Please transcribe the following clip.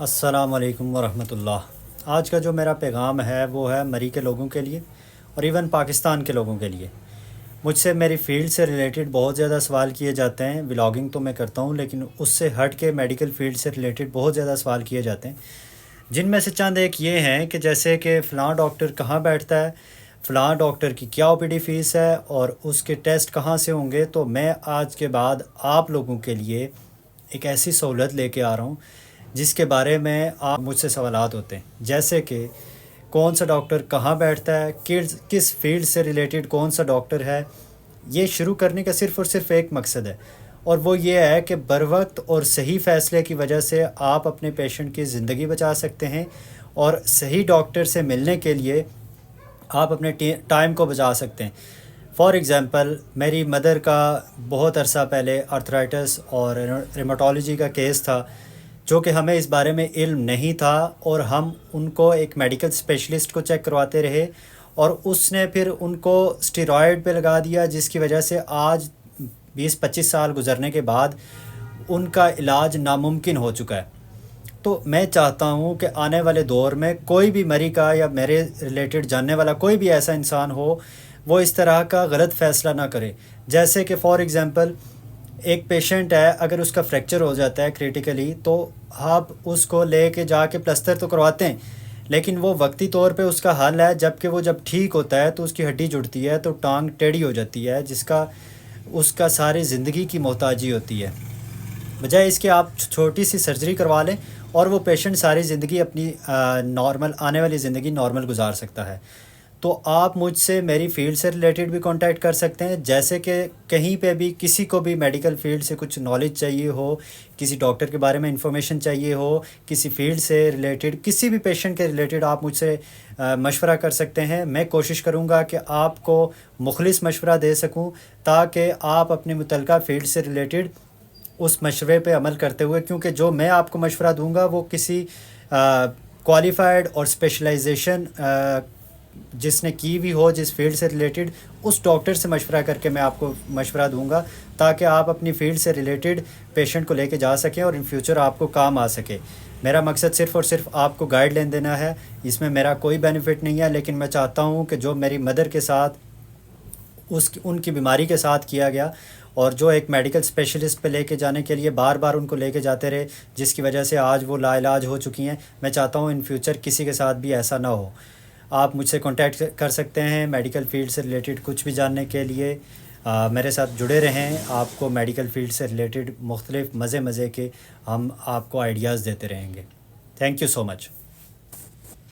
السلام علیکم ورحمۃ اللہ۔ آج کا جو میرا پیغام ہے وہ ہے مری کے لوگوں کے لیے اور ایون پاکستان کے لوگوں کے لیے۔ مجھ سے میری فیلڈ سے ریلیٹڈ بہت زیادہ سوال کیے جاتے ہیں۔ ولاگنگ تو میں کرتا ہوں لیکن اس سے ہٹ کے میڈیکل فیلڈ سے ریلیٹڈ بہت زیادہ سوال کیے جاتے ہیں، جن میں سے چند ایک یہ ہیں کہ جیسے کہ فلاں ڈاکٹر کہاں بیٹھتا ہے، فلاں ڈاکٹر کی کیا او پی ڈی فیس ہے اور اس کے ٹیسٹ کہاں سے ہوں گے۔ تو میں آج کے بعد آپ لوگوں کے لیے ایک ایسی سہولت لے کے آ رہا ہوں جس کے بارے میں آپ مجھ سے سوالات ہوتے ہیں، جیسے کہ کون سا ڈاکٹر کہاں بیٹھتا ہے، کس فیلڈ سے ریلیٹڈ کون سا ڈاکٹر ہے۔ یہ شروع کرنے کا صرف اور صرف ایک مقصد ہے، اور وہ یہ ہے کہ بروقت اور صحیح فیصلے کی وجہ سے آپ اپنے پیشنٹ کی زندگی بچا سکتے ہیں، اور صحیح ڈاکٹر سے ملنے کے لیے آپ اپنے ٹائم کو بچا سکتے ہیں۔ فار ایگزامپل میری مدر کا بہت عرصہ پہلے آرتھرائٹس اور ریماٹولوجی کا کیس تھا، جو کہ ہمیں اس بارے میں علم نہیں تھا، اور ہم ان کو ایک میڈیکل اسپیشلسٹ کو چیک کرواتے رہے، اور اس نے پھر ان کو اسٹیرائڈ پہ لگا دیا، جس کی وجہ سے آج 20-25 سال گزرنے کے بعد ان کا علاج ناممکن ہو چکا ہے۔ تو میں چاہتا ہوں کہ آنے والے دور میں کوئی بھی مری کا یا میرے ریلیٹڈ جاننے والا کوئی بھی ایسا انسان ہو، وہ اس طرح کا غلط فیصلہ نہ کرے۔ جیسے کہ فار ایگزامپل ایک پیشنٹ ہے، اگر اس کا فریکچر ہو جاتا ہے کریٹیکلی، تو آپ اس کو لے کے جا کے پلستر تو کرواتے ہیں، لیکن وہ وقتی طور پہ اس کا حل ہے، جبکہ وہ جب ٹھیک ہوتا ہے تو اس کی ہڈی جڑتی ہے تو ٹانگ ٹیڑھی ہو جاتی ہے، جس کا اس کا ساری زندگی کی محتاجی ہوتی ہے۔ بجائے اس کے آپ چھوٹی سی سرجری کروا لیں اور وہ پیشنٹ ساری زندگی اپنی نارمل آنے والی زندگی نارمل گزار سکتا ہے۔ تو آپ مجھ سے میری فیلڈ سے ریلیٹڈ بھی کانٹیکٹ کر سکتے ہیں، جیسے کہ کہیں پہ بھی کسی کو بھی میڈیکل فیلڈ سے کچھ نالج چاہیے ہو، کسی ڈاکٹر کے بارے میں انفارمیشن چاہیے ہو، کسی فیلڈ سے ریلیٹڈ کسی بھی پیشنٹ کے ریلیٹڈ آپ مجھ سے مشورہ کر سکتے ہیں۔ میں کوشش کروں گا کہ آپ کو مخلص مشورہ دے سکوں، تاکہ آپ اپنے متعلقہ فیلڈ سے ریلیٹڈ اس مشورے پہ عمل کرتے ہوئے، کیونکہ جو میں آپ کو مشورہ دوں گا وہ کسی کوالیفائڈ اور اسپیشلائزیشن جس نے کی بھی ہو جس فیلڈ سے ریلیٹڈ، اس ڈاکٹر سے مشورہ کر کے میں آپ کو مشورہ دوں گا، تاکہ آپ اپنی فیلڈ سے ریلیٹڈ پیشنٹ کو لے کے جا سکیں اور ان فیوچر آپ کو کام آ سکے۔ میرا مقصد صرف اور صرف آپ کو گائیڈ لائن دینا ہے، اس میں میرا کوئی بینیفٹ نہیں ہے، لیکن میں چاہتا ہوں کہ جو میری مدر کے ساتھ ان کی بیماری کے ساتھ کیا گیا، اور جو ایک میڈیکل اسپیشلسٹ پہ لے کے جانے کے لیے بار بار ان کو لے کے جاتے رہے، جس کی وجہ سے آج وہ لا علاج ہو چکی ہیں، میں چاہتا ہوں ان فیوچر کسی کے ساتھ بھی ایسا نہ ہو۔ آپ مجھ سے کانٹیکٹ کر سکتے ہیں میڈیکل فیلڈ سے ریلیٹڈ کچھ بھی جاننے کے لیے۔ میرے ساتھ جڑے رہیں، آپ کو میڈیکل فیلڈ سے ریلیٹڈ مختلف مزے کے ہم آپ کو آئیڈیاز دیتے رہیں گے۔ Thank you so much.